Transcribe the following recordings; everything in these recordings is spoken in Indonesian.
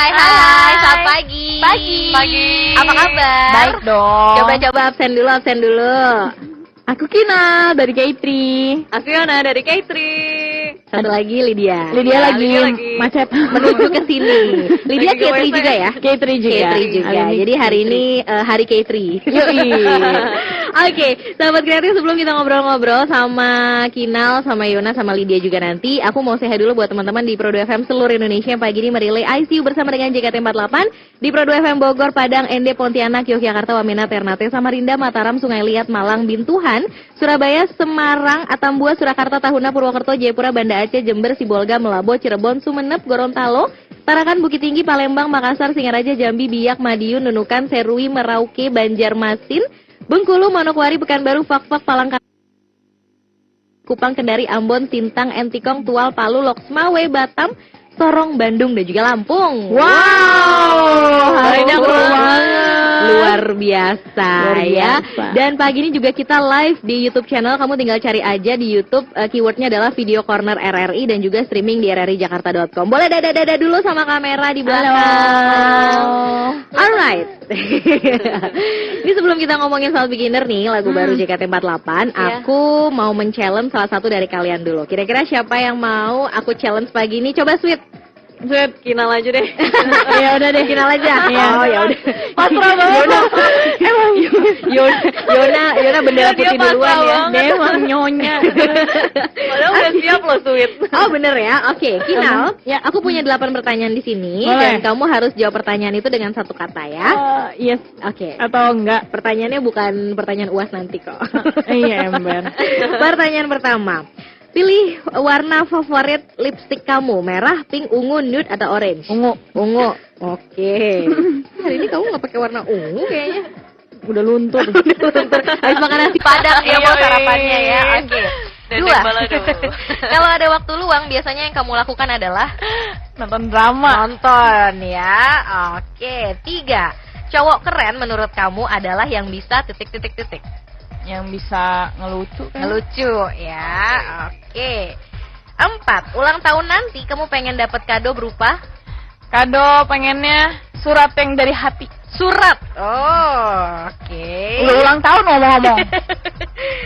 Hai, selamat pagi. Pagi. Apa kabar? Baik dong. Coba absen dulu. Aku Kina dari K3. Aku Yona dari K3. Satu lagi Lydia. Lydia Ya, lagi Lydia lagi. macet Menuju ke sini. Lydia Lagi K3 ke juga ya? K3 juga. K3 juga. Jadi hari ini hari K3. Yoi. Oke, sahabat kreatif, sebelum kita ngobrol-ngobrol sama Kinal, sama Yona, sama Lydia juga nanti, aku mau say hi dulu buat teman-teman di Pro 2 FM seluruh Indonesia yang pagi ini merilai ICU bersama dengan JKT48 di Pro 2 FM Bogor, Padang, ND, Pontianak, Yogyakarta, Wamena, Ternate, Samarinda, Mataram, Sungai Liat, Malang, Bintuhan, Surabaya, Semarang, Atambua, Surakarta, Tahuna, Purwokerto, Jayapura, Banda Aceh, Jember, Sibolga, Melabo, Cirebon, Sumeneb, Gorontalo, Tarakan, Bukit Tinggi, Palembang, Makassar, Singaraja, Jambi, Biak, Madiun, Nunukan, Serui, Merauke, Banjarmasin, Bengkulu, Manokwari, Pekanbaru, Fakfak, Palangkaraya, Kupang, Kendari, Ambon, Sintang, Entikong, Tual, Palu, Loksmawe, Batam, Sorong, Bandung, dan juga Lampung. Wow, hari ini aku Luar biasa ya. biasa. Dan pagi ini juga kita live di YouTube channel. Kamu tinggal cari aja di YouTube, keywordnya adalah Video Corner RRI dan juga streaming di rrijakarta.com. Boleh dada dulu sama kamera di belakang. Alright. Ini sebelum kita ngomongin soal beginner nih, lagu baru JKT48, aku mau men-challenge salah satu dari kalian dulu. Kira-kira siapa yang mau aku challenge pagi ini? Coba Sweet. Kinal aja deh. Ya udah deh, Kinal aja. Oh ya udah. Pasrah banget. Emang Yona bendera Dia putih duluan ya. pasrah banget. Emang nyonya. Padahal udah siap loh, Sweet. Oh bener ya, oke. Kinal, Ya. aku punya 8 pertanyaan di sini. Boleh. Dan kamu harus jawab pertanyaan itu dengan satu kata ya. Yes. Oke. Atau enggak? Pertanyaannya bukan pertanyaan UAS nanti kok. Iya, ember. Pertanyaan pertama. Pilih warna favorit lipstick kamu, merah, pink, ungu, nude, atau orange? Ungu. Ungu. Oke. Hari ini kamu nggak pakai warna ungu kayaknya. Udah luntur. Habis makan nasi padang ya mau sarapannya ya. Oke. Dedek Dua. balado. Kalau ada waktu luang biasanya yang kamu lakukan adalah Nonton drama. nonton ya. Oke. 3. Cowok keren menurut kamu adalah yang bisa titik. Yang bisa ngelucu kan? Ngelucu ya. Oke. 4. Ulang tahun nanti kamu pengen dapat kado berupa Kado pengennya surat yang dari hati. surat. Oh, oke. Udah ulang tahun ngomong-ngomong.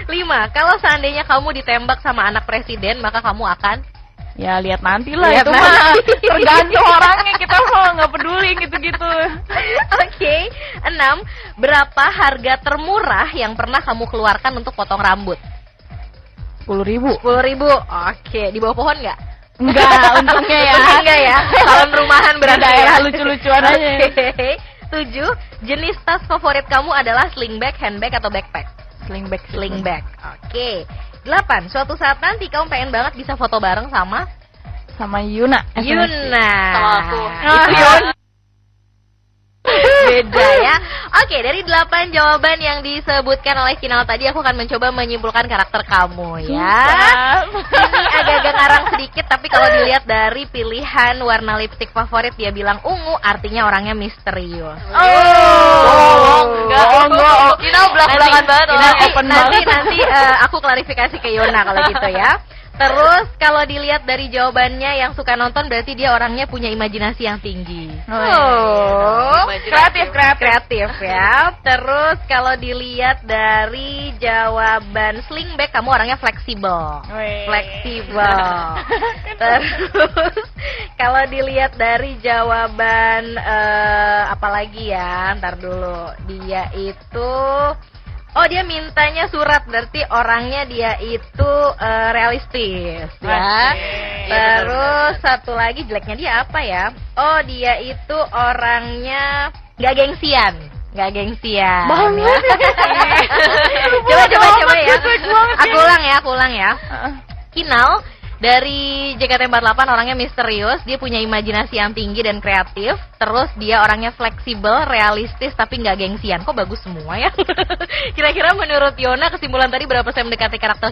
5. Kalau seandainya kamu ditembak sama anak presiden, maka kamu akan Ya lihat nanti lah, Lihat itu nanti. mah tergantung orangnya, kita mah nggak peduli gitu-gitu. Oke. 6. Berapa harga termurah yang pernah kamu keluarkan untuk potong rambut? 10.000. 10.000. Oke. Di bawah pohon nggak? Enggak, untungnya ya. Enggak ya. Salon rumahan Di berarti daerah ya. lucu-lucuan aja. Oke. 7. Jenis tas favorit kamu adalah sling bag, handbag, atau backpack? Sling bag. Sling bag. Oke. 8. Suatu saat nanti kamu pengen banget bisa foto bareng sama Sama Yuna. Yuna. Sama aku. Itu Yuna. Beda ya. Oke, dari 8 jawaban yang disebutkan oleh Kinal tadi, aku akan mencoba menyimpulkan karakter kamu ya. Ini agak-agak ngarang sedikit, tapi kalau dilihat dari pilihan warna lipstik favorit, dia bilang ungu, artinya orangnya misterius. Enggak. Kinal belak-belakan banget orangnya. Nanti aku klarifikasi ke Yona kalau gitu ya. Terus kalau dilihat dari jawabannya yang suka nonton, berarti dia orangnya punya imajinasi yang tinggi. Kreatif ya. Terus kalau dilihat dari jawaban sling bag, kamu orangnya fleksibel. Terus kalau dilihat dari jawaban apalagi ya, ntar dulu. Dia itu dia mintanya surat, berarti orangnya dia itu realistis ya. Terus satu lagi jeleknya dia apa ya? Dia itu orangnya nggak gengsian. Banget. Coba ya. Aku ulang ya. Kinal dari JKT48 orangnya misterius, dia punya imajinasi yang tinggi dan kreatif. Terus dia orangnya fleksibel, realistis, tapi nggak gengsian. Kok bagus semua ya? Kira-kira menurut Yona, kesimpulan tadi berapa persen mendekati karakter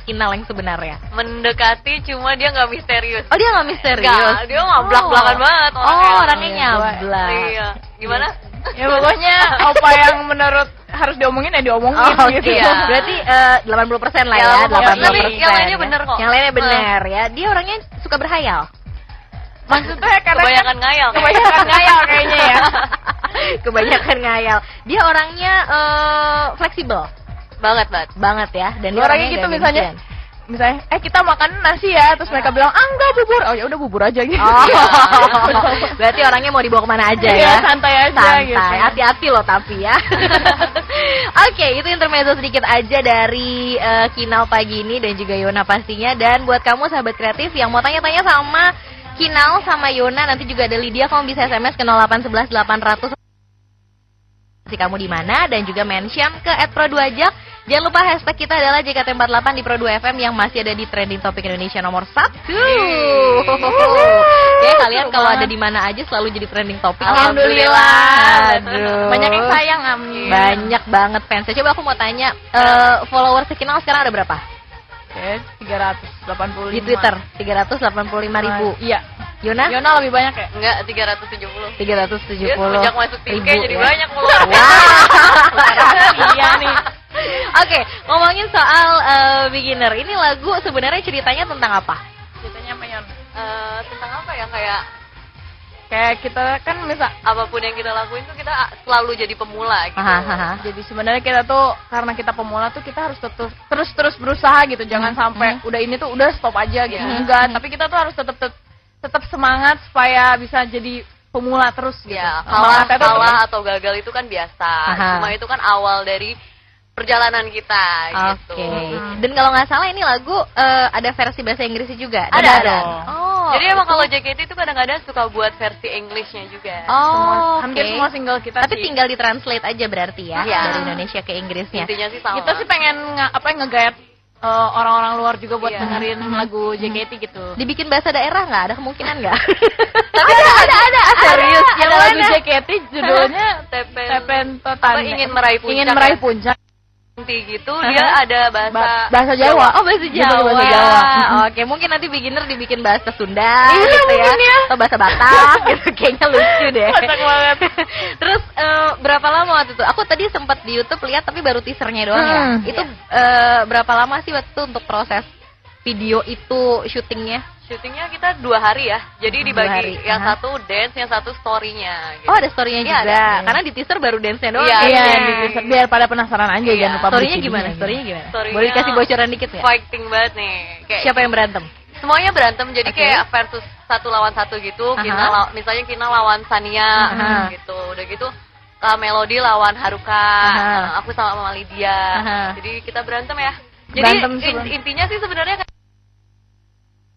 Kinal yang sebenarnya? Mendekati, cuma dia nggak misterius. Oh, dia nggak misterius? Nggak, dia nggak belak-belakan banget Orangnya nyablak. Iya. Gimana? Ya pokoknya apa yang menurut harus diomongin ya diomongin gitu. Iya. Berarti 80% lah ya, 80%. Tapi yang lainnya bener kok. Yang lainnya bener ya. Dia orangnya suka berhayal. Maksudnya karena Kebanyakan ngayal. kebanyakan ngayal kayaknya ya. Kebanyakan ngayal. Dia orangnya fleksibel Banget. banget ya, dan dia Orangnya gitu nggak misalnya. gengsian. Misalnya, kita makan nasi ya, terus mereka bilang, enggak bubur. Oh ya udah bubur aja gitu. Oh, berarti orangnya mau dibawa kemana aja Iya, ya? santai aja Santai, gitu. hati-hati loh tapi ya. Oke, itu intermezzo sedikit aja dari Kinal pagi ini dan juga Yona pastinya. Dan buat kamu sahabat kreatif yang mau tanya-tanya sama Kinal sama Yona, nanti juga ada Lydia, kamu bisa SMS ke 0811 800 kamu di mana, dan juga mention ke @pro2ajak. Jangan lupa hashtag kita adalah JKT48 di Pro2 FM yang masih ada di trending topik Indonesia nomor 1. Ya, kalian kalau ada di mana aja selalu jadi trending topik. Alhamdulillah. Aduh. Banyak yang sayang, amin. Banyak banget fansnya. Coba aku mau tanya, followers Kinal sekarang ada berapa? Oke, 385. Di Twitter 385.000. Iya. Yona? Yona lebih banyak ya? Enggak, 370. 370. Dia semenjak masuk tim ribu jadi ya. banyak Wow. Iya nih. Oke, ngomongin soal beginner. Ini lagu sebenarnya ceritanya tentang apa? Ceritanya apa Yon? Tentang apa ya, kayak Kayak kita kan misal apapun yang kita lakuin tuh kita selalu jadi pemula gitu. jadi sebenarnya kita tuh karena kita pemula tuh kita harus terus berusaha gitu. Jangan sampai udah ini tuh udah stop aja gitu. Enggak, tapi kita tuh harus tetap semangat supaya bisa jadi pemula terus gitu. Ya, Semangatnya tuh kalah atau gagal itu kan biasa. Cuma itu kan awal dari perjalanan kita gitu. Oke. Dan kalau nggak salah ini lagu ada versi bahasa Inggrisnya juga. Ada. Oh. Jadi emang kalau JKT itu kadang-kadang suka buat versi Englishnya juga. Oh, hampir oke. semua single kita Tapi sih. tinggal ditranslate aja berarti ya, Iya. dari Indonesia ke Inggrisnya. Intinya sih sama. Kita sih pengen ngegayat orang-orang luar juga buat Iya. dengerin lagu JKT gitu. Dibikin bahasa daerah nggak? Ada kemungkinan nggak? Tapi ada. Serius? Yang Ada lagu mana? JKT judulnya Tepen Tepentotan. Ingin Meraih Puncak. Ingin Meraih Puncak. Inti gitu dia ada Bahasa Jawa. Oh, bahasa Jawa. Judul bahasa Jawa. Oke, mungkin nanti beginner dibikin bahasa Sunda gitu ya. mungkin ya. Atau bahasa Batak gitu. Kayaknya lucu deh. Kocak banget. Terus berapa lama waktu itu? Aku tadi sempat di YouTube lihat tapi baru teasernya doang ya. Itu berapa lama sih waktu itu untuk proses video itu syutingnya? Syutingnya kita 2 hari ya. Jadi 2 dibagi hari. yang satu dance, yang satu story-nya gitu. Oh, ada story-nya Iya, juga. ada. Karena di teaser baru dance-nya doang. Iya, ya. Iya, Iya. di teaser. Biar pada penasaran aja Iya. jangan lupa beli Story-nya CD-nya gimana? gitu. Story-nya gimana? Story-nya Boleh dikasih bocoran dikit nggak? Fighting banget nih. Kayak Siapa yang berantem? semuanya berantem, jadi Oke. kayak versus 1 lawan 1 gitu. Misalnya Kina lawan Sania gitu. Udah gitu Kak Melody lawan Haruka, aku sama Mama Lydia. Jadi kita berantem ya. Jadi Berantem sebenarnya. intinya sih sebenarnya kayak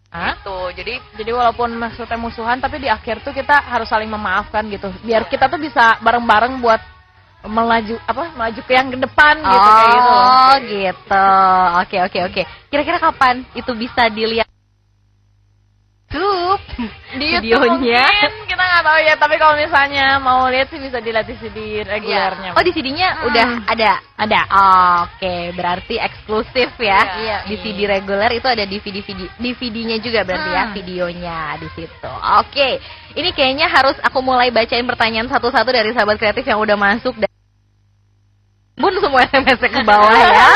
Hah? gitu. Jadi walaupun maksudnya musuhan tapi di akhir tuh kita harus saling memaafkan gitu. Biar kita tuh bisa bareng-bareng buat melaju ke yang ke depan gitu kayak gitu. Oh, gitu. Oke. Kira-kira kapan itu bisa dilihat? YouTube Di YouTube videonya. mungkin kita nggak tahu ya, tapi kalau misalnya mau lihat sih bisa dilihat di CD regulernya. Oh, di CD-nya udah ada. Ada. Oke, berarti eksklusif ya. Iya. Di CD reguler itu ada DVD-nya juga berarti ya, videonya di situ. Oke. Ini kayaknya harus aku mulai bacain pertanyaan satu-satu dari sahabat kreatif yang udah masuk. Bun semua SMS ke bawah ya.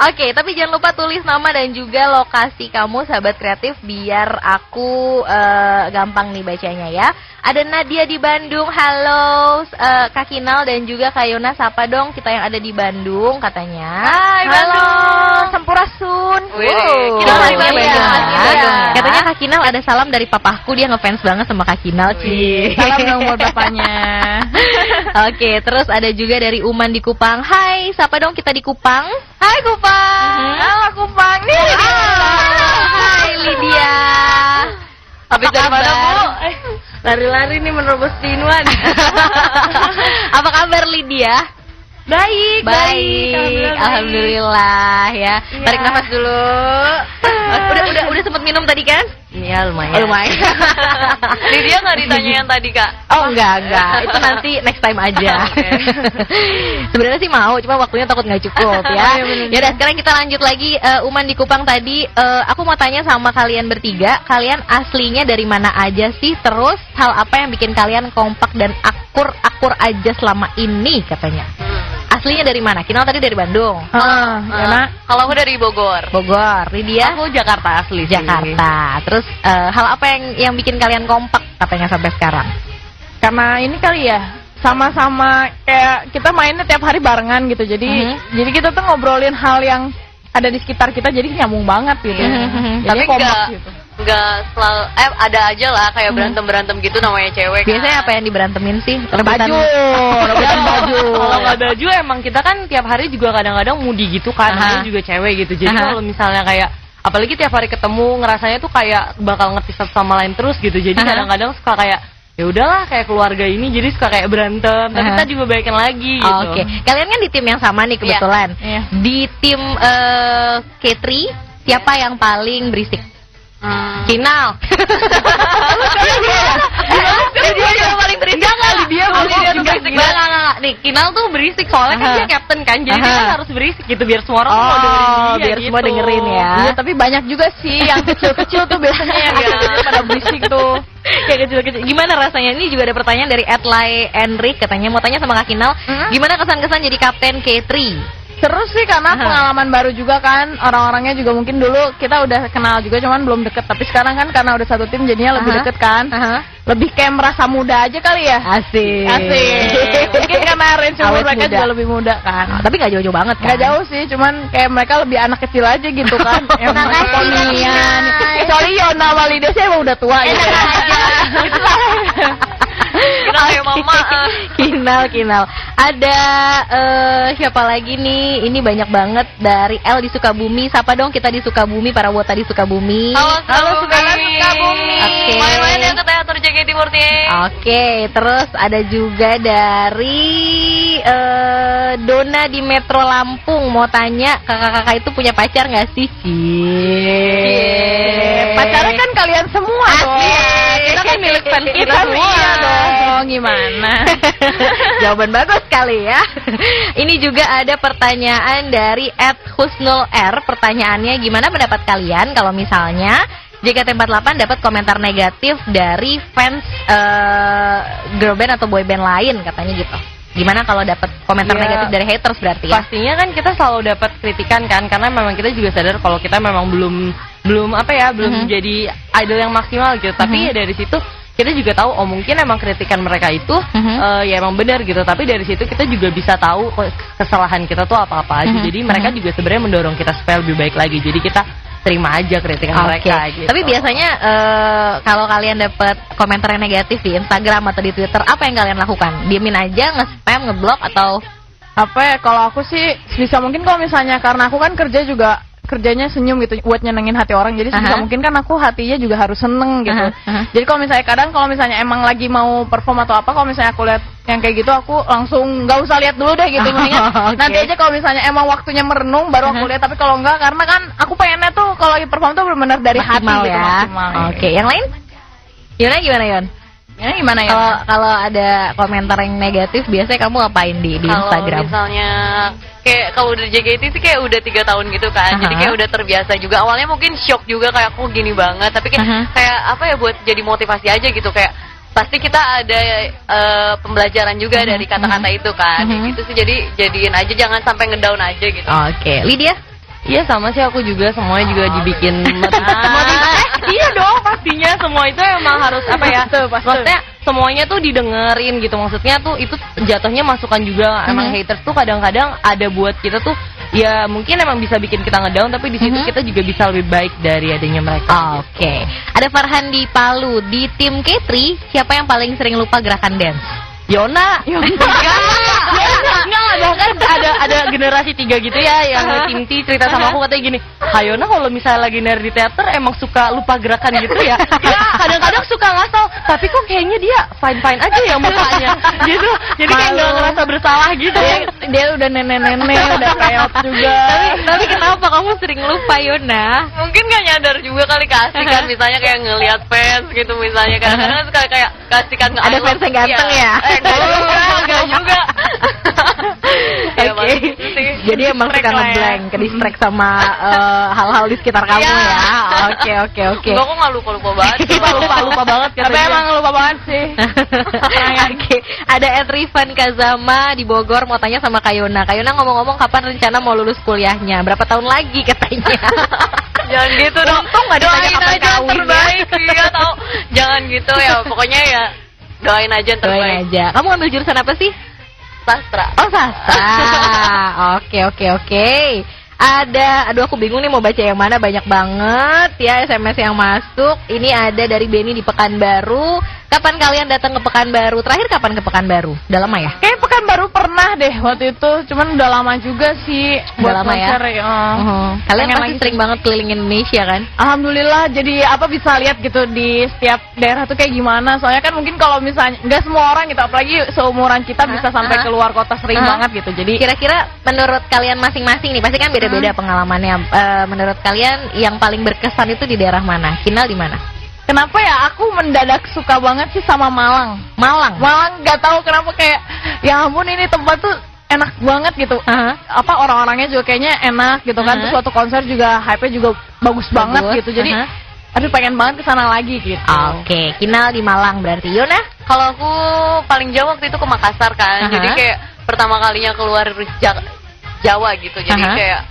Oke, tapi jangan lupa tulis nama dan juga lokasi kamu sahabat kreatif biar aku gampang nih bacanya ya. Ada Nadia di Bandung, halo Kak Kinal dan juga Kak Yona, sapa dong kita yang ada di Bandung katanya. Hai, halo, Bandung. Sampurasun. Wih, Kinal dari Bandung Bandung. ya. Ya. Iya. Katanya Kak Kinal ada salam dari papahku, dia ngefans banget sama Kak Kinal, Ci. Salam dong buat bapaknya. Oke, terus ada juga dari Uman di Kupang. Hai, sapa dong kita di Kupang. Hai Kupang. Halo Kupang. Nih Lydia. Hai Lydia. Habis dari mana, Bu? Lari-lari nih menerobos Tinuan. Apa kabar Lydia? Baik, Alhamdulillah ya. Iya. Tarik nafas dulu. Udah sempet minum tadi kan? Iya, lumayan. Lydia nggak ditanya yang tadi, Kak? Oh, enggak. Itu nanti next time aja. Oke. Sebenarnya sih mau, cuma waktunya takut nggak cukup ya. Ya udah, sekarang kita lanjut lagi. Uman di Kupang tadi, aku mau tanya sama kalian bertiga, kalian aslinya dari mana aja sih? Terus hal apa yang bikin kalian kompak dan akur aja selama ini katanya? Aslinya dari mana? Kinal tadi dari Bandung. Yona. Kalau aku dari Bogor. Bogor. Lydia? Aku Jakarta asli sih. Jakarta. Terus hal apa yang bikin kalian kompak katanya sampai sekarang? Karena ini kali ya, sama-sama kayak kita mainnya tiap hari barengan gitu. Jadi kita tuh ngobrolin hal yang ada di sekitar kita, jadi nyambung banget gitu. Tapi kompak gitu. Nggak selalu, ada aja lah kayak berantem gitu namanya cewek. Biasanya kan. apa yang diberantemin sih? Rebutan baju. Kalau nggak baju emang kita kan tiap hari juga kadang-kadang moody gitu kan, namanya juga cewek gitu. Jadi kalau misalnya kayak apalagi tiap hari ketemu ngerasanya tuh kayak bakal ngerti satu sama lain terus gitu. Jadi kadang-kadang suka kayak ya udahlah kayak keluarga ini, jadi suka kayak berantem. Tapi kita juga baikin lagi gitu. Oke. Kalian kan di tim yang sama nih kebetulan. Iya. Di tim K3 siapa yang paling berisik? Kinal. Dia yang paling berisik. Dia tuh berisik banget. Nih, Kinal tuh berisik soalnya kan dia captain kan. Jadi dia kan harus berisik gitu biar semua orang mau dengerin dia biar gitu. semua dengerin ya. Iya, tapi banyak juga sih yang kecil-kecil tuh biasanya yang kecil pada berisik tuh. Kayak kecil-kecil. Gimana rasanya? Ini juga ada pertanyaan dari @lai Enrik katanya mau tanya sama Kak Kinal, gimana kesan-kesan jadi kapten K3? Seru sih karena pengalaman baru juga kan, orang-orangnya juga mungkin dulu kita udah kenal juga cuman belum deket, tapi sekarang kan karena udah satu tim jadinya lebih deket kan, lebih kayak merasa muda aja kali ya. Asik. Mungkin karena range umur Awet mereka muda. juga lebih muda kan. Tapi nggak jauh-jauh banget kan? Gak jauh sih, cuman kayak mereka lebih anak kecil aja gitu kan. Yang Makasih, ponian. guys. Sorry Yona sama Lydia sih emang udah tua ya. Kita kayak mama. Kinal. Ada siapa lagi nih? Ini banyak banget dari L di Sukabumi. Sapa dong kita di Sukabumi, para wota di Sukabumi. Halo Sukabumi. Oke. Main-main ya ke teater JKT48. Oke, terus ada juga dari Dona di Metro Lampung mau tanya kakak-kakak itu punya pacar nggak sih? Pacarnya kan kalian semua dong. Kita kan milik fans kita semua. Iya dong, gimana? Jawaban bagus sekali ya. Ini juga ada pertanyaan dari @husnul_r. Pertanyaannya, gimana pendapat kalian kalau misalnya JKT48 dapat komentar negatif dari fans girl band atau boy band lain katanya gitu. Gimana kalau dapat komentar Iya. negatif dari haters berarti ya? Pastinya kan kita selalu dapat kritikan kan, karena memang kita juga sadar kalau kita memang belum jadi idol yang maksimal gitu. Tapi ya dari situ kita juga tahu mungkin emang kritikan mereka itu ya emang benar gitu. Tapi dari situ kita juga bisa tahu kesalahan kita tuh apa-apa aja. Jadi mereka juga sebenarnya mendorong kita supaya lebih baik lagi. Jadi kita terima aja kritikan mereka gitu. Tapi biasanya kalau kalian dapat komentar yang negatif di Instagram atau di Twitter, apa yang kalian lakukan? Diemin aja, nge-spam, ngeblok atau Apa ya, kalau aku sih bisa mungkin kalau misalnya karena aku kan kerjanya senyum gitu buat nyenengin hati orang, jadi sebisa mungkin kan aku hatinya juga harus seneng gitu. Jadi kalau misalnya emang lagi mau perform atau apa, kalau misalnya aku lihat yang kayak gitu aku langsung nggak usah lihat dulu deh gitu, mendingan nanti aja kalau misalnya emang waktunya merenung baru aku lihat. Tapi kalau enggak, karena kan aku pengennya tuh kalau lagi perform tuh benar-benar dari maksimal hati ya? gitu, maksimal. Oke, yang lain? Yona gimana Yon? Ya gimana ya? Kalau ada komentar yang negatif, biasanya kamu ngapain di Instagram? Kalau misalnya kayak kalau udah JKT sih kayak udah 3 tahun gitu kan, jadi kayak udah terbiasa juga. Awalnya mungkin shock juga kayak aku gini banget, tapi kayak apa ya, buat jadi motivasi aja gitu. Kayak pasti kita ada pembelajaran juga dari kata-kata itu kan, gitu sih. Jadi jadiin aja, jangan sampai ngedown aja gitu. Oke, Lydia? Iya sama sih, aku juga semuanya juga dibikin iya dong, pastinya semua itu emang harus apa ya, maksudnya semuanya tuh didengerin gitu. Maksudnya tuh itu jatuhnya masukan juga. Emang haters tuh kadang-kadang ada buat kita tuh ya mungkin emang bisa bikin kita ngedown, tapi di situ kita juga bisa lebih baik dari adanya mereka. Oke. Ada Farhan di Palu. Di tim K3, siapa yang paling sering lupa gerakan dance? Yona. Enggak, bahkan ada generasi 3 gitu ya yang tim T cerita sama aku, katanya gini, Hayona kalau misalnya lagi nari di teater emang suka lupa gerakan gitu ya. Kadang-kadang suka ngasal, tapi kok kayaknya dia fine-fine aja ya mukanya gitu. Jadi kayak nggak ngerasa bersalah gitu. Dia udah nenek-nenek, udah kayak juga. Tapi kenapa kamu sering lupa, Yona? Mungkin gak nyadar juga kali, kasih kan, misalnya kayak ngelihat fans gitu misalnya, kadang-kadang suka kayak kasihkan Ada fans yang ganteng ya? Enggak juga. Ya, Oke. Jadi emang suka ngeblank, ke distract sama hal-hal di sekitar kamu ya. Oke. Enggak, kok nggak lupa banget. lupa banget Tapi emang lupa banget sih. Oke, ada Edrivan Kazama di Bogor mau tanya sama Kayona. Kayona ngomong-ngomong kapan rencana mau lulus kuliahnya? Berapa tahun lagi katanya? Jangan gitu dong. Untung nggak ditanya Doain kapan aja yang kawin ya. terbaik. Iya tahu. Jangan gitu ya. Pokoknya ya doain aja yang terbaik. Doain aja. Kamu ambil jurusan apa sih? Sastra. Oh, sastra. Oke. Aduh aku bingung nih mau baca yang mana, banyak banget ya SMS yang masuk. Ini ada dari Benny di Pekanbaru. Kapan kalian datang ke Pekanbaru? Terakhir kapan ke Pekanbaru? Udah lama ya? Kayak Pekanbaru pernah deh waktu itu, cuman udah lama juga sih. Udah lama ya? Kalian Pengen pasti lagi sering banget keliling Indonesia kan? Alhamdulillah, jadi bisa lihat gitu di setiap daerah tuh kayak gimana. Soalnya kan mungkin kalau misalnya nggak semua orang gitu, apalagi seumuran kita bisa sampai keluar kota sering banget gitu. Jadi kira-kira menurut kalian masing-masing nih, pasti kan beda-beda pengalamannya. Menurut kalian yang paling berkesan itu di daerah mana? Kinal di mana? kenapa ya aku mendadak suka banget sih sama Malang. Malang Nggak tahu kenapa, kayak ya ampun ini tempat tuh enak banget gitu. Apa orang-orangnya juga kayaknya enak gitu kan. Terus suatu konser juga hype-nya juga bagus banget gitu. Jadi aduh pengen banget kesana lagi gitu. Oke, Kinal di Malang berarti. Yona? Kalau aku paling jauh waktu itu ke Makassar kan. Jadi kayak pertama kalinya keluar Jawa gitu. Jadi kayak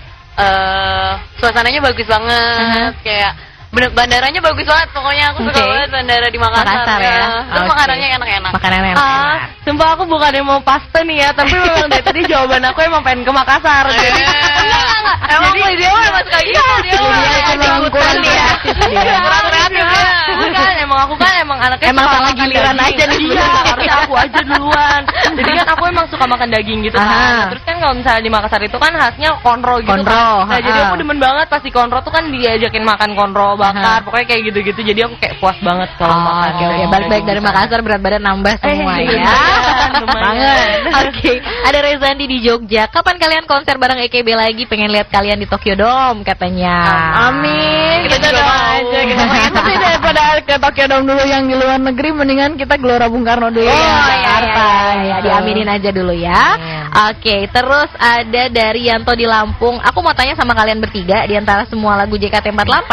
suasananya bagus banget. Kayak bandaranya bagus banget. Pokoknya aku suka banget bandara di Makassar ya. Terus makanannya enak-enak. Makanannya enak. Sumpah aku bukan yang mau pasta nih ya, tapi memang dari tadi jawaban aku emang pengen ke Makassar. Jadi emang dia emang suka gitu. Dia emang kurang ya. kurang kreatif ya. Bukan, emang aku kan emang anaknya emang suka salah makan giliran daging. aja nih. Iya, harusnya aku aja duluan. Jadi kan aku emang suka makan daging gitu kan. Nah, terus kan kalau misalnya di Makassar itu kan khasnya konro gitu kan. Nah, jadi aku demen banget pas di konro tuh kan diajakin makan konro bakar, pokoknya kayak gitu-gitu. Jadi aku kayak puas banget kalau makan. Oke, balik-balik dari Makassar berat badan nambah semua ya. Banget. Oke, ada Rezandi di Jogja. Kapan kalian konser bareng EKB lagi? Pengen lihat kalian di Tokyo Dome katanya. Amin. Kita doa aja. Tapi daripada ke Tokyo Dome dulu yang di luar negeri, mendingan kita Gelora Bung Karno dulu ya. Jakarta. Ya, diaminin aja dulu ya. Oke, terus ada dari Yanto di Lampung. Aku mau tanya sama kalian bertiga, di antara semua lagu JKT48,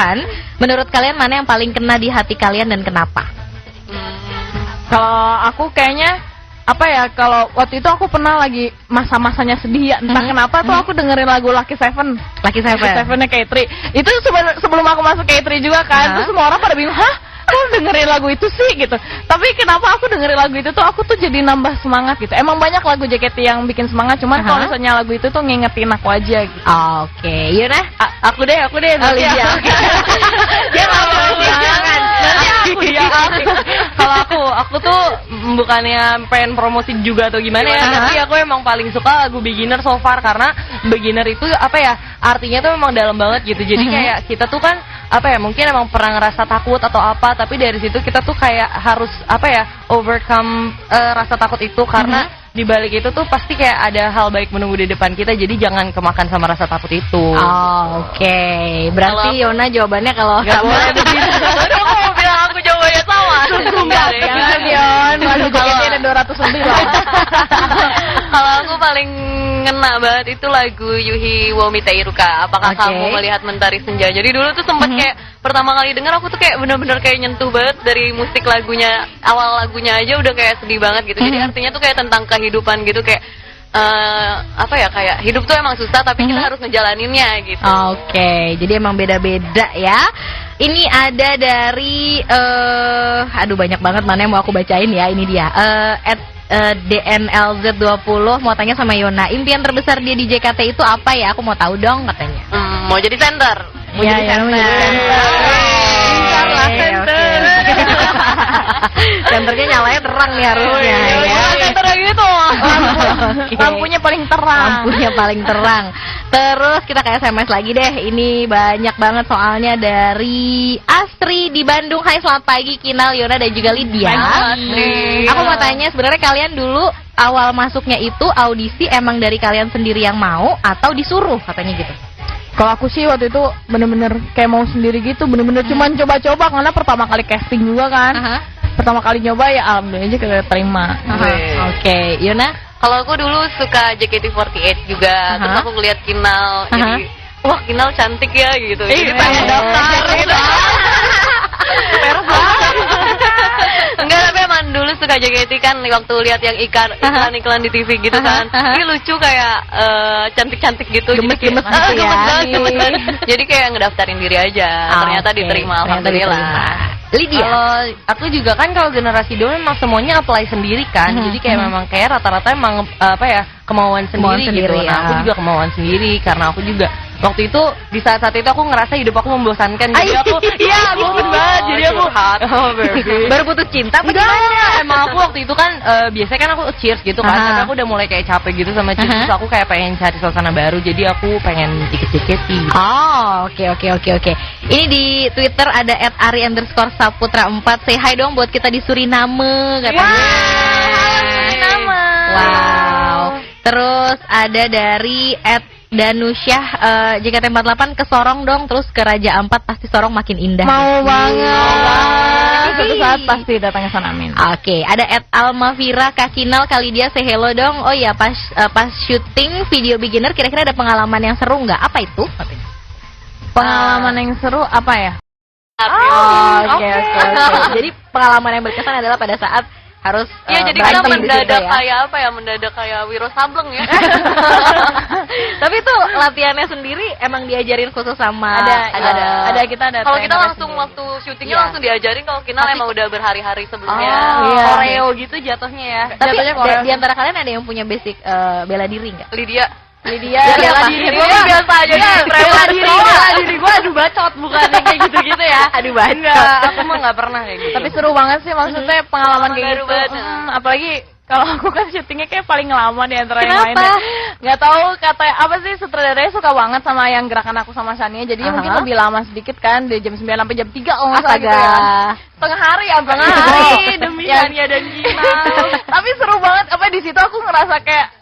menurut kalian mana yang paling kena di hati kalian dan kenapa? Kalau aku kayaknya apa ya, kalau waktu itu aku pernah lagi masa-masanya sedih ya, entah kenapa tuh aku dengerin lagu Lucky Seven. Lucky Seven-nya K3. Itu sebelum aku masuk K3 juga kan. Terus semua orang pada bingung, "Hah? Kok dengerin lagu itu sih?" gitu. Tapi kenapa aku dengerin lagu itu tuh aku tuh jadi nambah semangat gitu. Emang banyak lagu JKT yang bikin semangat, cuman kalau misalnya lagu itu tuh ngingetin aku aja gitu. Oke, Yuna? Aku deh. Dia Kalau aku tuh bukannya pengen promosi juga atau gimana ya, tapi aku emang paling suka lagu Beginner so far, karena Beginner itu apa ya, artinya tuh memang dalam banget gitu. Jadi kayak kita tuh kan apa ya, mungkin emang pernah ngerasa takut atau apa, tapi dari situ kita tuh kayak harus apa ya, overcome rasa takut itu, karena di balik itu tuh pasti kayak ada hal baik menunggu di depan kita. Jadi jangan kemakan sama rasa takut itu. Oke, berarti Yona jawabannya kalau nggak boleh begitu. Aku mau bilang aku jawabannya sama. Jangan Yon, lagu JKT ada 200 lebih lah. Kalau aku paling ngena banget itu lagu Yuhi wo Miteiruka. Apakah kamu melihat Mentari Senja? Jadi dulu tuh sempet kayak pertama kali denger aku tuh kayak bener-bener kayak nyentuh banget. Dari musik lagunya, awal lagunya aja udah kayak sedih banget gitu. Jadi artinya tuh kayak tentang kehidupan gitu, kayak apa ya, kayak hidup tuh emang susah tapi kita harus ngejalaninnya gitu. Oke, jadi emang beda-beda ya. Ini ada dari aduh banyak banget mana yang mau aku bacain ya. Ini dia DNLZ20 mau tanya sama Yona, impian terbesar dia di JKT itu apa ya? Aku mau tahu dong katanya. Mau jadi center. Mau jadi center. Centernya nyalanya terang nih harusnya ya. Center gitu. Lampunya paling terang. Terus kita ke SMS lagi deh. Ini banyak banget soalnya dari Astri di Bandung. Hai, selamat pagi Kinal, Yona dan juga Lydia. Aku mau tanya, sebenarnya kalian dulu awal masuknya itu audisi emang dari kalian sendiri yang mau atau disuruh katanya gitu? Kalau aku sih waktu itu bener-bener kayak mau sendiri gitu, bener-bener cuman coba-coba karena pertama kali casting juga kan. Pertama kali nyoba ya alhamdulillah aja keterima. Oke, Yona? Kalau aku dulu suka JKT48 juga, terus aku ngeliat Kinal, jadi wah Kinal cantik ya gitu. Jadi pengen daftar gitu. Enggak, tapi emang dulu suka JKT kan waktu lihat yang iklan di TV gitu kan. Ini lucu kayak cantik-cantik gitu. Gemes-gemes gitu ya. Gemes banget. Jadi kayak ngedaftarin diri aja. Ternyata diterima, alhamdulillah. Lydia. Kalau aku juga kan kalau generasi dulu memang semuanya apply sendiri kan. Jadi kayak memang kayak rata-rata emang kemauan sendiri gitu. Ya. Nah, aku juga kemauan sendiri karena aku juga waktu itu di saat-saat itu aku ngerasa hidup aku membosankan. Jadi aku bosan banget. Jadi aku baru putus cinta apa enggak, gimana? emang aku waktu itu kan biasanya kan aku cheers gitu kan. Tapi aku udah mulai kayak capek gitu sama cheers. Terus aku kayak pengen cari suasana baru. Jadi aku pengen JKT. Oh, oke. Ini di Twitter ada @ari_saputra4. Say hi dong buat kita di Suriname katanya. Suriname. Wow. Terus ada dari @danusyah JKT48 ke Sorong dong, terus ke Raja Ampat pasti Sorong makin indah. Mau banget. Suatu saat pasti datang ke sana, amin. Oke, ada @almavira Kakinal kali dia say hello dong. Oh iya, pas syuting video beginner kira-kira ada pengalaman yang seru nggak? Apa itu? Pengalaman yang seru apa ya? Oke. Jadi pengalaman yang berkesan adalah pada saat harus Iya, jadi kita berantem mendadak gitu ya. kayak apa ya? Mendadak kayak Wiro Sableng ya. Tapi itu latihannya sendiri emang diajarin khusus sama Ada kita ada. Kalau kita trainer langsung sendiri. waktu syutingnya langsung diajarin, kalau Kinal emang udah berhari-hari sebelumnya. Iya. Koreo gitu jatuhnya ya. Tapi Jatuhnya koreo. di antara kalian ada yang punya basic bela diri nggak? Lydia Lydia Bela bela diri. diri gue biasa aja nih, Bela diri gue aduh bacot bukan yang kayak gitu-gitu ya. Aduh bacot. Enggak, aku mah nggak pernah kayak gitu. Tapi seru banget sih maksudnya pengalaman kayak baru gitu. banget. Apalagi kalau aku kan syutingnya kayak paling lama di antara yang Kenapa? lainnya. Nggak tahu kata apa sih, sutradaranya suka banget sama yang gerakan aku sama Shania. Jadi mungkin lebih lama sedikit kan, dari jam 9 sampai jam 3 kalau nggak salah gitu ya. Setengah hari ya, setengah hari demi Shania dan Gina. Tapi seru banget, apa di situ aku ngerasa kayak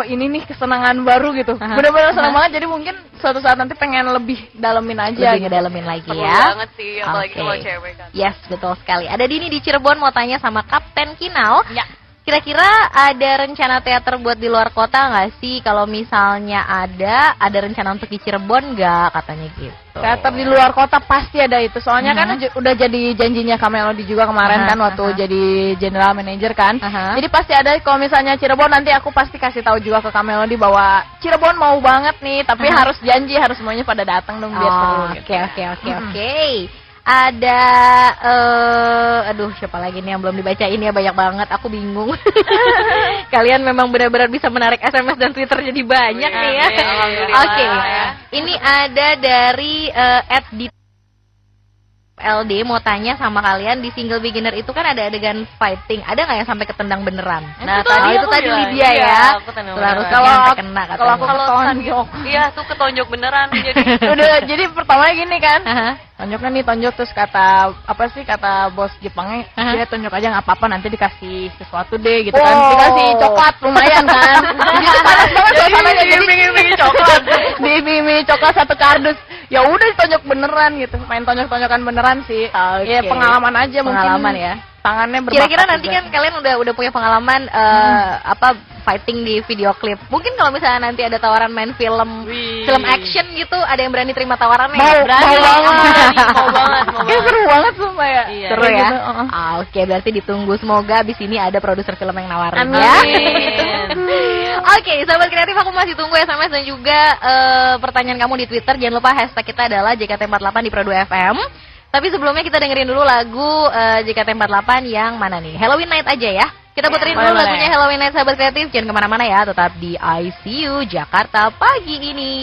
ini nih kesenangan baru gitu. Bener-bener senang banget, jadi mungkin suatu saat nanti pengen lebih dalemin aja. Lebih ngedalemin lagi seru ya. banget sih, apalagi Oke. kalau cewek kan. Yes, betul sekali. Ada Dini di Cirebon mau tanya sama Kapten Kinal. Ya. Kira-kira ada rencana teater buat di luar kota nggak sih? Kalau misalnya ada rencana untuk di Cirebon nggak katanya gitu? Teater di luar kota pasti ada itu. Soalnya kan udah jadi janjinya Kamelody juga kemarin kan waktu jadi general manager kan. Jadi pasti ada, kalau misalnya Cirebon nanti aku pasti kasih tahu juga ke Kamelody bahwa Cirebon mau banget nih, tapi harus janji, harus semuanya pada datang dong biar seru gitu. Oke. Ada aduh siapa lagi nih yang belum dibacain ya, banyak banget, aku bingung. Kalian memang benar-benar bisa menarik SMS dan Twitter jadi banyak nih ya. Alhamdulillah. Oke. Ini ada dari LD mau tanya sama kalian, di single beginner itu kan ada adegan fighting, ada nggak yang sampai ketendang beneran? Nah itu tadi Lydia ya. Seharusnya kena Kalau aku Kalau ketonjok. Iya, tuh ketonjok beneran jadi. Jadi pertamanya gini kan. Tonjoknya nih, tonjok terus kata bos Jepangnya, dia tonjok aja nggak apa-apa, nanti dikasih sesuatu deh gitu kan. Dikasih coklat lumayan kan. Jadi itu panas banget suasananya, jadi iming-iming coklat. Diiming-iming coklat 1 kardus. Ya udah ditonjok beneran gitu. Main tonjok-tonjokan beneran sih. Ya pengalaman aja mungkin. Pengalaman ya. Tangannya berbakat. Kira-kira nanti juga. kan kalian udah punya pengalaman fighting di video klip. Mungkin kalau misalnya nanti ada tawaran main film action gitu, ada yang berani terima tawarannya? Mau banget. Mau banget. Kayak seru banget sumpah ya. Iya. Seru ya. Gitu, Oke, berarti ditunggu, semoga abis ini ada produser film yang nawarin Amin. ya. Oke, sahabat kreatif, aku masih tunggu SMS dan juga pertanyaan kamu di Twitter. Jangan lupa hashtag kita adalah JKT48 di Pro 2 FM. Tapi sebelumnya kita dengerin dulu lagu JKT48 yang mana nih? Halloween Night aja ya. Kita puterin dulu boleh. lagunya Halloween Night, sahabat kreatif. Jangan kemana-mana ya, tetap di ICU Jakarta pagi ini.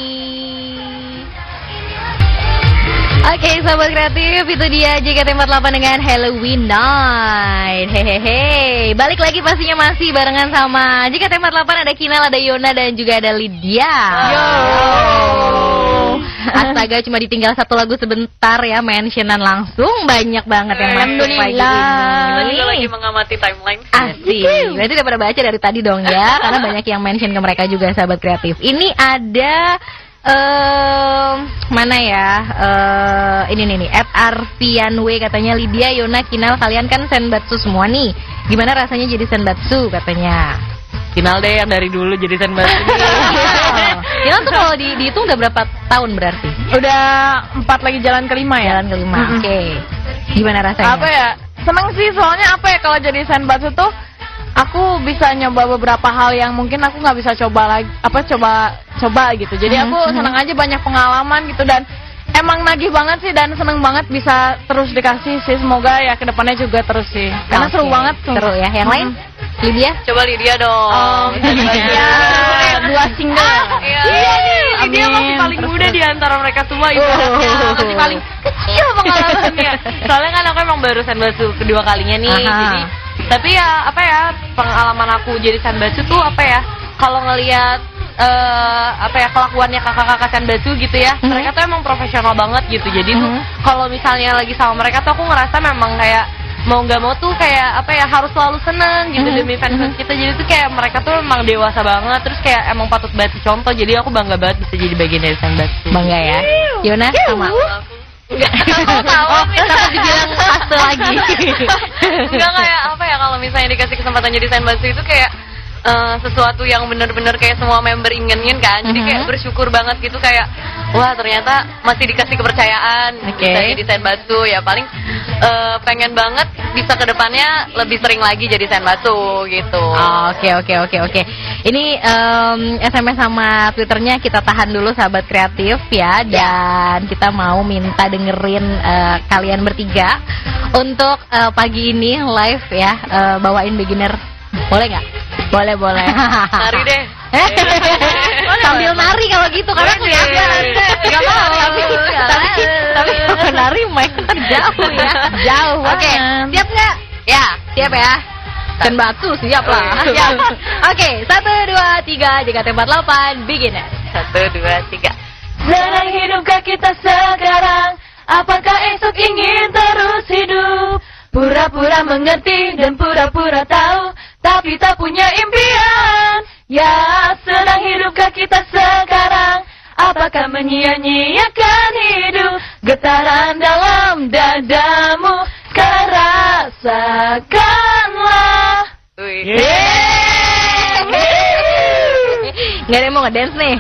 Oke, sahabat kreatif, itu dia JKT48 dengan Halloween Night. Hehehe. Balik lagi pastinya masih barengan sama JKT48, ada Kinal, ada Yona, dan juga ada Lydia. Yo. Astaga, cuma ditinggal 1 lagu sebentar ya, mentionan langsung banyak banget yang masuk pagi Kita ini. juga lagi mengamati timeline. Asik. Berarti udah pada baca dari tadi dong ya, karena banyak yang mention ke mereka juga, sahabat kreatif. Ini ada mana ya? Ini nih @arfianwe katanya, Lydia, Yona, Kinal, kalian kan senbatsu semua nih. Gimana rasanya jadi senbatsu katanya? Kinal deh yang dari dulu jadi senbat. Kinal tuh kalau dihitung udah berapa tahun berarti? Udah 4 lagi jalan kelima ya. Jalan kelima. Oke. Gimana rasanya? Apa ya? Seneng sih soalnya apa ya kalau jadi senbatsu tuh aku bisa nyoba beberapa hal yang mungkin aku nggak bisa coba lagi coba gitu. Jadi aku seneng aja banyak pengalaman gitu dan emang nagih banget sih dan seneng banget bisa terus dikasih sih. Semoga ya kedepannya juga terus sih. Karena seru banget tuh. Seru ya. Yang lain? Lydia? Coba Lydia dong. Iya, 2 single. Iya nih. Dia masih paling muda di antara mereka semua ibaratnya. Masih paling kecil pengalamannya. Soalnya kan aku emang baru senbatsu kedua kalinya nih. Jadi tapi ya apa ya pengalaman aku jadi senbatsu tuh apa ya kalau ngelihat apa ya kelakuannya kakak-kakak senbatsu gitu ya mereka tuh emang profesional banget gitu jadi tuh kalau misalnya lagi sama mereka tuh aku ngerasa memang kayak mau nggak mau tuh kayak apa ya harus selalu seneng gitu demi fans kita jadi tuh kayak mereka tuh emang dewasa banget terus kayak emang patut banget contoh jadi aku bangga banget bisa jadi bagian dari senbatsu. Bangga ya. Yona sama. Enggak tahu Takut dibilang fase lagi. Enggak kayak apa ya kalau misalnya dikasih kesempatan jadi senbatsu itu kayak sesuatu yang benar-benar kayak semua member ingenin kan. Jadi kayak bersyukur banget gitu kayak wah ternyata masih dikasih kepercayaan bisa jadi senbatsu ya paling pengen banget bisa kedepannya lebih sering lagi jadi senbatsu gitu. Oke. Ini SMS sama Twitternya kita tahan dulu sahabat kreatif ya dan kita mau minta dengerin kalian bertiga untuk pagi ini live ya bawain beginner boleh nggak? Boleh. Nari deh. Sambil nari kalau gitu karena kelihatan. Enggak mau. Tapi kalau nari mic jauh ya. Jauh. Oke, siap nggak? Ya, siap ya. Senbatsu siap lah. Siap. Oke, 1 2 3 JKT48 beginner. 1 2 3. Senang hidupkah kita sekarang? Apakah esok ingin terus hidup? Pura-pura mengerti dan pura-pura tahu, tapi tak punya impian. Ya, senang hidupkah kita sekarang? Apakah menyia-nyiakan hidup? Getaran dalam dadamu, sekarang rasakanlah. Nggak ada yang mau ngedance nih.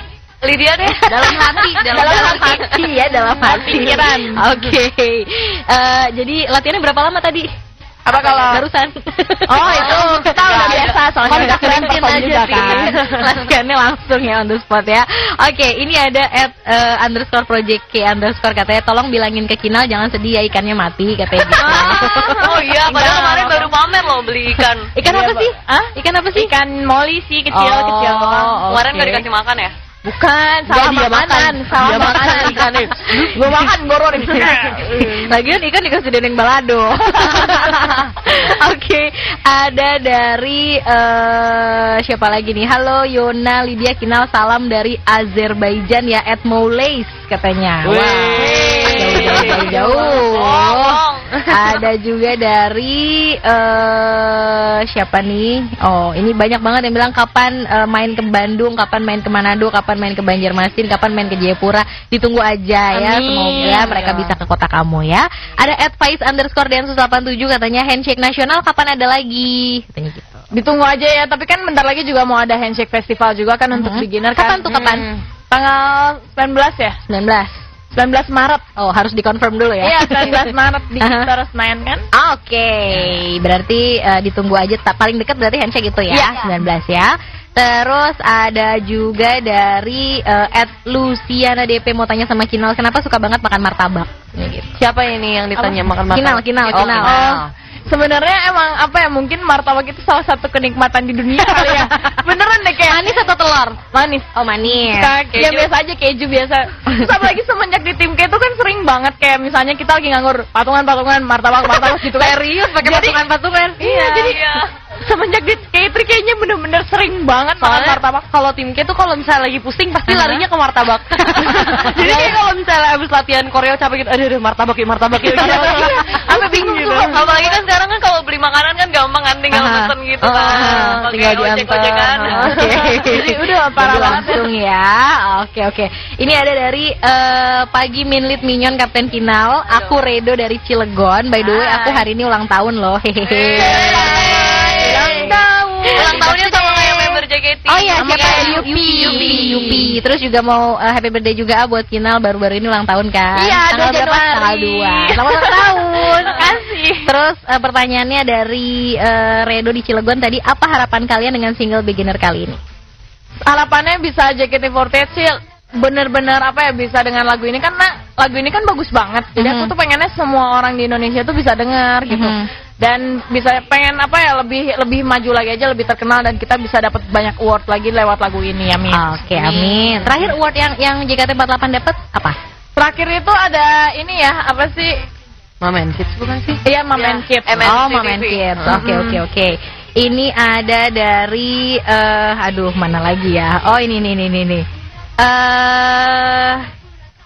Lydia deh. Dalam hati ya, dalam hati. Pikiran. Oke. Jadi latihannya berapa lama tadi? Apa kalau barusan? Oh itu kita udah biasa soalnya kita keren perform juga kan. Latihannya langsung ya on the spot ya. Oke, ini ada @_project K_ katanya tolong bilangin ke Kinal jangan sedih ya ikannya mati katanya gitu. Oh iya, padahal kemarin baru pamer loh beli ikan. Ikan apa sih? Ikan apa sih? Ikan moli sih kecil. Kemarin nggak dikasih makan ya? Bukan, salah makanan, salah makanan ikannya. Gue makan goror Lagian ikan dikasih dendeng balado. Oke, ada dari siapa lagi nih? Halo Yona, Lydia, Kinal, salam dari Azerbaijan ya @Mouleis katanya. Wah, jauh. Ada juga dari siapa nih? Oh, ini banyak banget yang bilang kapan main ke Bandung, kapan main ke Manado, kapan main ke Banjarmasin, kapan main ke Jayapura. Ditunggu aja ya. Semoga mereka bisa ke kota kamu ya. Ada @Faiz_Densus87 katanya handshake nasional kapan ada lagi? Katanya gitu. Ditunggu aja ya, tapi kan bentar lagi juga mau ada handshake festival juga kan untuk beginner kan. Kapan? Tanggal 19 ya? 19 Maret. Oh, harus dikonfirm dulu ya. Iya, 19 Maret di Istora Senayan kan? Oke, berarti ditunggu aja. Paling dekat berarti handshake itu ya, 19 ya. Terus ada juga dari @Luciana DP mau tanya sama Kinal, kenapa suka banget makan martabak? Gitu. Siapa ini yang ditanya makan martabak? Kinal. Sebenarnya emang apa ya, mungkin martabak itu salah satu kenikmatan di dunia kali ya. Beneran deh kayak Manis atau telur? manis. Oh, manis. Ya biasa aja, keju biasa. Terus apalagi semenjak di tim K itu kan sering banget kayak misalnya kita lagi nganggur patungan martabak gitu kan. Serius pakai patungan? Iya, jadi semenjak di K3 kayaknya bener-bener sering banget makan martabak. Kalau tim K tuh kalau misalnya lagi pusing pasti larinya ke martabak. Jadi kayak kalau misalnya abis latihan koreo capek gitu, aduh martabak yuk. Sampai bingung gitu. Apalagi kan sekarang kan kalau beli makanan kan gampang kan tinggal pesen gitu kan. Tinggal diantar. Oke. Jadi udah parah banget langsung ya. Oke. Ini ada dari Pagi Minlit Minyon Kapten Kinal. Aku Redo dari Cilegon. By the way, aku hari ini ulang tahun loh. Hehehe. Ulang tahunnya sama kayak member Terus juga mau happy birthday juga buat Kinal, baru-baru ini ulang tahun kan? Iya, tanggal berapa? Januari. Tanggal 2. Selamat ulang tahun. Makasih. Terus pertanyaannya dari Redo di Cilegon tadi, apa harapan kalian dengan single Beginner kali ini? Harapannya bisa JKT48 sih bener-bener apa ya, bisa dengan lagu ini, karena lagu ini kan bagus banget. Jadi aku tuh pengennya semua orang di Indonesia tuh bisa dengar gitu. Dan bisa pengen apa ya, lebih maju lagi aja, lebih terkenal, dan kita bisa dapat banyak award lagi lewat lagu ini. Amin. Oke, amin. Terakhir award yang JKT48 dapat apa? Terakhir itu ada ini ya, apa sih? Mamen Kids bukan sih? Iya, Mamen Kids. Oh, Mamen Kids. Oke. Ini ada dari aduh, mana lagi ya? Oh, ini.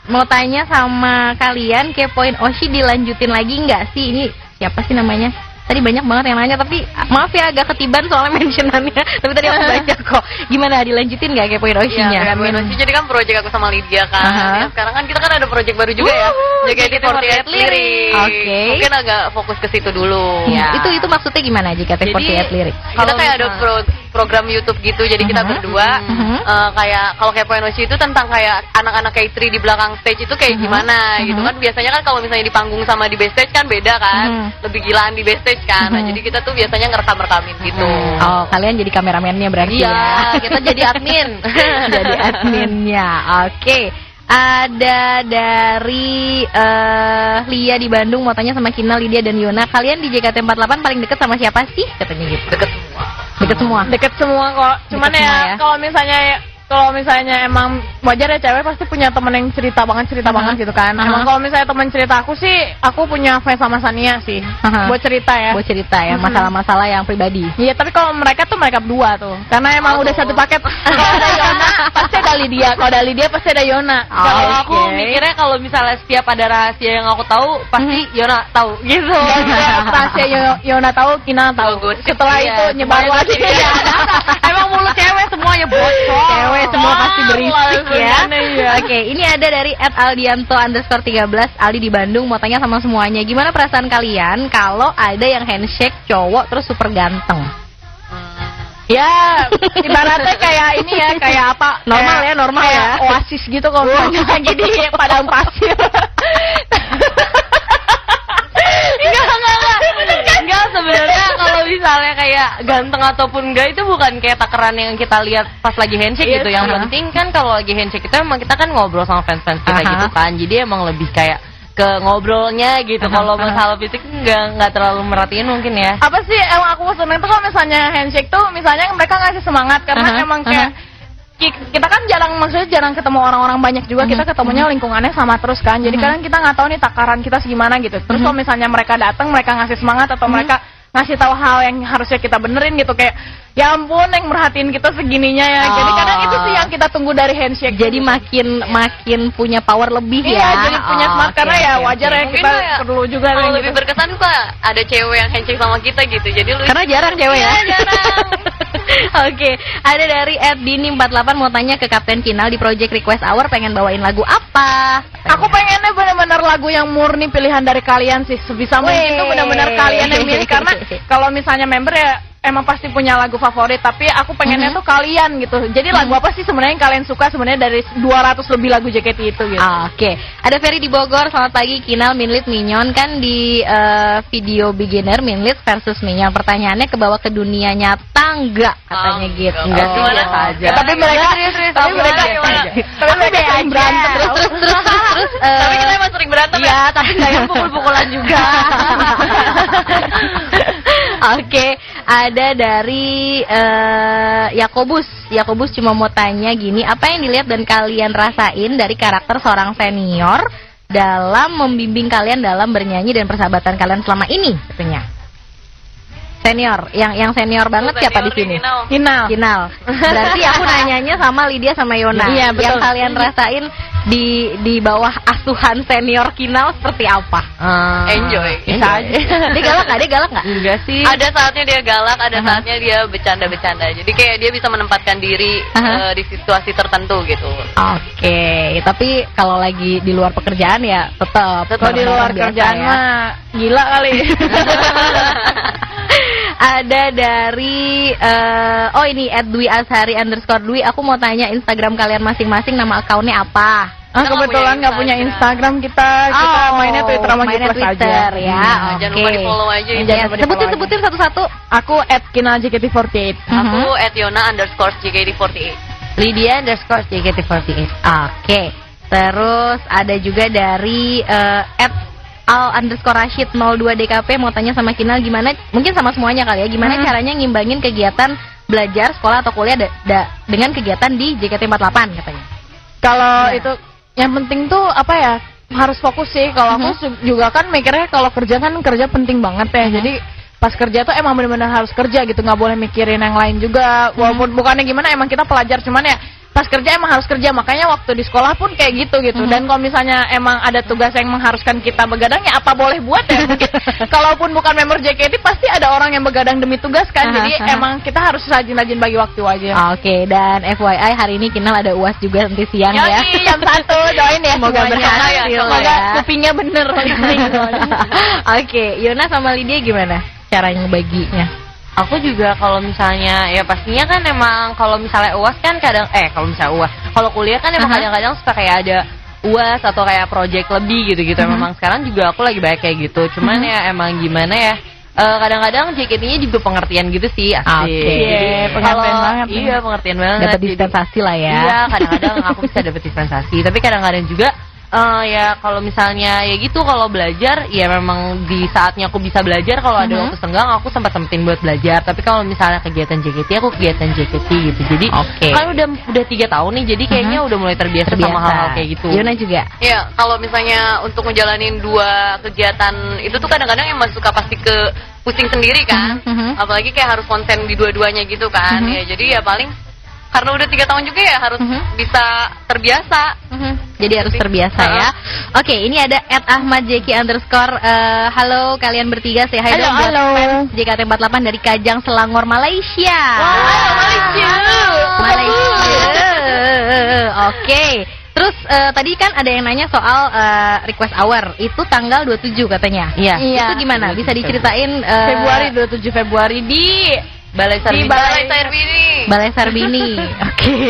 Mau tanya sama kalian, kepoin Oshi dilanjutin lagi nggak sih? Ini siapa sih namanya? Tadi banyak banget yang nanya, tapi maaf ya agak ketiban soalnya mentionannya. Tapi tadi aku baca kok. Gimana, dilanjutin nggak kepoin Oshinya? Iya, kepoin Oshi jadi kan proyek aku sama Lydia kan. Ya, sekarang kan kita kan ada proyek baru juga ya. JKT48 Lyrics. Oke. Mungkin agak fokus ke situ dulu. Ya. Itu maksudnya gimana JKT48 Lyrics? Kita kayak ada program YouTube gitu, jadi kita berdua kayak kalau kepoin Oshi itu tentang kayak anak-anak K3 di belakang stage itu kayak gimana gitu kan. Biasanya kan kalau misalnya di panggung sama di backstage kan beda kan. Lebih gilaan di backstage kan. Nah, jadi kita tuh biasanya ngerekam-rekamin gitu. Oh, kalian jadi kameramennya berarti Iya, ya? kita jadi admin. Jadi adminnya. Oke. Ada dari Lia di Bandung, mau tanya sama Kinal, Lydia dan Yona, kalian di JKT48 paling deket sama siapa sih? Katanya gitu. Deket semua. Deket semua kok. Cuman Deket semua ya. kalau misalnya emang wajar ya, cewek pasti punya temen yang cerita banget gitu kan. Emang kalau misalnya temen cerita aku sih, aku punya fans sama Sania sih. Buat cerita ya. Masalah-masalah yang pribadi. Iya, tapi kalau mereka berdua tuh. Karena emang udah satu paket. Kalau ada Yona pasti ada Lydia. Kalau ada Lydia pasti ada Yona. Kalau aku mikirnya kalau misalnya setiap ada rahasia yang aku tahu, pasti Yona tahu gitu. Rahasia Yona tahu, Kina tahu. Setelah itu nyebar lagi. Emang mulut cewek semuanya bocor. Cewek semua pasti berisik ya. Iya. Oke, ini ada dari @aldianto_13 Aldi di Bandung, mau tanya sama semuanya, gimana perasaan kalian kalau ada yang handshake cowok terus super ganteng? Ya, ibaratnya kayak ini ya, kayak apa? Normal ya. Oasis gitu kalau misalnya jadi padang pasir. Enggak, sebenarnya kalau misalnya kayak ganteng ataupun enggak itu bukan kayak takaran yang kita lihat pas lagi handshake gitu. Yang penting kan kalau lagi handshake itu emang kita kan ngobrol sama fans-fans kita gitu kan. Jadi emang lebih kayak ke ngobrolnya gitu. Kalau masalah fisik enggak terlalu merhatiin mungkin ya. Apa sih emang aku seneng tuh kalau misalnya handshake tuh, misalnya mereka ngasih semangat karena emang kayak kita kan jarang ketemu orang-orang banyak juga. Kita ketemunya lingkungannya sama terus kan. Jadi kadang kita nggak tahu nih takaran kita segimana gitu. Terus kalau misalnya mereka datang, mereka ngasih semangat atau mereka ngasih tahu hal yang harusnya kita benerin gitu, kayak ya ampun yang merhatiin kita segininya ya. Jadi kadang itu sih yang kita tunggu dari handshake. Jadi makin punya power lebih ya. Iya, jadi punya smart karena ya wajar ya kita perlu juga kalau yang lebih gitu. berkesan tuh ada cewek yang handshake sama kita gitu. Jadi lu Karena jarang cewek ya. jarang. Oke, ada dari @dini48 mau tanya ke Kapten Kinal, di Project Request Hour pengen bawain lagu apa? Aku pengennya benar-benar lagu yang murni pilihan dari kalian sih. Sebisa mungkin tuh benar-benar kalian yang milih, karena kalau misalnya member ya emang pasti punya lagu favorit, tapi aku pengennya tuh kalian gitu. Jadi lagu apa sih sebenarnya yang kalian suka sebenarnya dari 200 lebih lagu JKT itu gitu. Oke. Ada Ferry di Bogor, selamat pagi Kinal, Minlit Minyon, kan di video Beginner Minlit versus Minyon. Pertanyaannya kebawa ke dunia nyata enggak katanya gitu. Enggak sih, Gimana? biasa aja. Tapi mereka tapi mereka sering berantem Terus Tapi kita emang sering berantem ya. iya, tapi enggak yang pukul-pukulan juga. Oke, ada dari Yakobus cuma mau tanya gini, apa yang dilihat dan kalian rasain dari karakter seorang senior dalam membimbing kalian dalam bernyanyi dan persahabatan kalian selama ini katanya. Senior, yang senior banget siapa di sini? Kinal. Berarti aku nanyanya sama Lydia sama Yona. Iya, betul. Yang kalian rasain di bawah asuhan senior Kinal seperti apa? Enjoy. Bisa aja. Dia galak nggak? Enggak sih. Ada saatnya dia galak, ada saatnya dia bercanda-bercanda. Jadi kayak dia bisa menempatkan diri di situasi tertentu gitu. Oke, tapi kalau lagi di luar pekerjaan ya tetap. Kalau di luar kerjaan mah gila kali. ada dari oh ini @dwi_ashari_dwi. Aku mau tanya Instagram kalian masing-masing, nama akunnya apa? Kebetulan nggak punya Instagram, kita mainnya Twitter sama mainnya Plus Twitter aja. ya. Jangan lupa di follow aja ya. Ya, sebutin satu-satu. Aku @kinal_jkt48. Aku @yona_jkt48. Lydia_jkt48. Oke. Terus ada juga dari @al_rashid02dkp mau tanya sama Kinal gimana, mungkin sama semuanya kali ya, gimana caranya ngimbangin kegiatan belajar, sekolah atau kuliah dengan kegiatan di JKT48 katanya. Kalau itu yang penting tuh apa ya, harus fokus sih. Kalau aku juga kan mikirnya kalau kerja penting banget ya. Jadi pas kerja tuh emang benar-benar harus kerja gitu, nggak boleh mikirin yang lain juga. Walaupun bukannya gimana, emang kita pelajar, cuman ya pas kerja emang harus kerja. Makanya waktu di sekolah pun kayak gitu. Dan kalau misalnya emang ada tugas yang mengharuskan kita begadang, ya apa boleh buat ya. Mungkin kalaupun bukan member JKT pasti ada orang yang begadang demi tugas kan. Jadi emang kita harus rajin-rajin bagi waktu aja. Oke, dan FYI hari ini Kinal ada UAS juga nanti siang ya. Jam 1 doain ya. Semoga berhasil Semoga ya. kupingnya bener. Oke, Yona sama Lydia gimana caranya ngebaginya? Aku juga kalau misalnya ya pastinya kan emang kalau misalnya UAS kan kadang kalau kuliah kan emang kadang-kadang suka kayak ada UAS atau kayak project lebih gitu-gitu. Memang sekarang juga aku lagi banyak kayak gitu. Cuman ya emang gimana ya, kadang-kadang JKT-nya juga pengertian gitu sih. Oke, pengertian banget. Iya, pengertian banget. Dapat dispensasi lah ya. Iya, kadang-kadang aku bisa dapat dispensasi, tapi kadang-kadang juga ya kalau misalnya ya gitu, kalau belajar ya memang di saatnya aku bisa belajar. Kalau ada waktu senggang aku sempetin buat belajar. Tapi kalau misalnya kegiatan JKT, aku kegiatan JKT gitu. Jadi kan udah 3 tahun nih, jadi kayaknya udah mulai terbiasa sama hal-hal kayak gitu. Yona juga. Iya, kalau misalnya untuk ngejalanin 2 kegiatan itu tuh kadang-kadang emang suka pasti ke pusing sendiri kan. Apalagi kayak harus konsen di dua-duanya gitu kan. Ya jadi ya paling karena udah 3 tahun juga ya harus bisa terbiasa. Jadi harus terbiasa ya. Oke, ini ada @ahmadjeki_. Halo kalian bertiga, say hi dong buat fans JKT48 dari Kajang, Selangor, Malaysia. Malaysia. Oke. Terus tadi kan ada yang nanya soal request hour. Itu tanggal 27 katanya. Iya. Itu gimana? Bisa diceritain 27 Februari di Balai Sarbini. Balai Sarbini. Oke.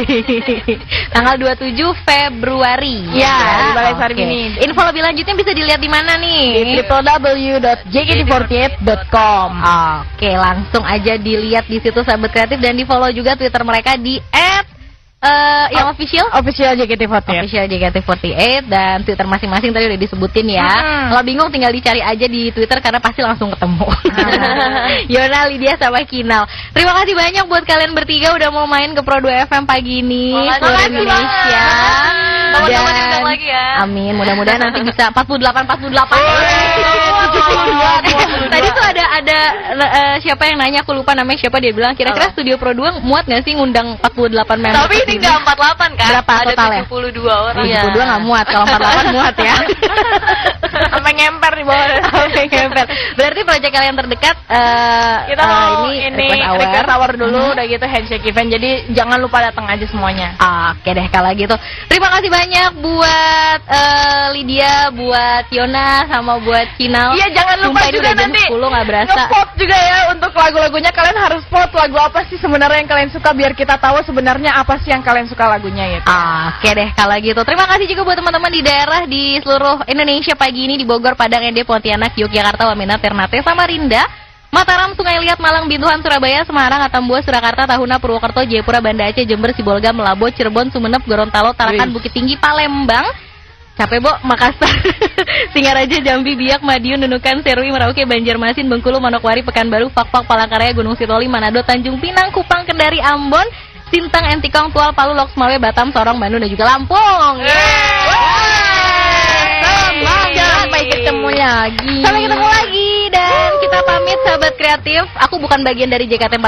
Tanggal 27 Februari. Iya, di Balai Sarbini. Info lebih lanjutnya bisa dilihat di mana nih? Di www.jkt48.com. Oke, langsung aja dilihat di situ sahabat kreatif, dan di follow juga Twitter mereka di yang official JKT48 dan Twitter masing-masing tadi udah disebutin ya. Kalau bingung tinggal dicari aja di Twitter karena pasti langsung ketemu. Yona, Lydia sama Kinal. Terima kasih banyak buat kalian bertiga udah mau main ke Pro 2 FM pagi ini seluruh Indonesia. Teman-teman diundang lagi ya. Amin, mudah-mudahan nanti bisa 48. Tadi tuh ada siapa yang nanya, aku lupa namanya siapa, dia bilang kira-kira Studio Pro 2 muat nggak sih ngundang 48 member? Tapi ini nggak 48 kan? Berapa ada totalnya? 72 orang. 72 nggak muat, kalau 48 muat ya. Sampai ngemper di bawah. Berarti proyek kalian terdekat kita mau ini request hour dulu, udah gitu handshake event. Jadi jangan lupa datang aja semuanya. Oke deh kalau gitu. Terima kasih banyak buat Lydia, buat Yona, sama buat Kinal. Iya, jangan lupa Sumpah, juga jam nanti 10 nggak berasa. nge-vote juga ya untuk lagu-lagunya. Kalian harus vote lagu apa sih sebenarnya yang kalian suka, biar kita tahu sebenarnya apa sih yang kalian suka lagunya ya. Oke deh kalau gitu. Terima kasih juga buat teman-teman di daerah di seluruh Indonesia pagi ini, di Bogor, Padang, Ede, Pontianak, Yogyakarta, Wamena, Ternate, Samarinda, Mataram, Sungai Liat, Malang, Bintuhan, Surabaya, Semarang, Atambua, Surakarta, Tahuna, Purwokerto, Jayapura, Banda Aceh, Jember, Sibolga, Melabo, Cirebon, Sumeneb, Gorontalo, Tarakan, Bukit Tinggi, Palembang, capek Bo, Makassar, Singaraja, Jambi, Biak, Madiun, Nunukan, Serui, Merauke, Banjarmasin, Bengkulu, Manokwari, Pekanbaru, Fakfak, Palangkaraya, Gunung Sitoli, Manado, Tanjung Pinang, Kupang, Kendari, Ambon, Sintang, Entikong, Tual, Palu, Loksmawe, Batam, Sorong, Bandung, dan juga Lampung. Semangat, sampai ketemu lagi. Sampai ketemu lagi, dan kita pamit sahabat kreatif. Aku bukan bagian dari JKT48.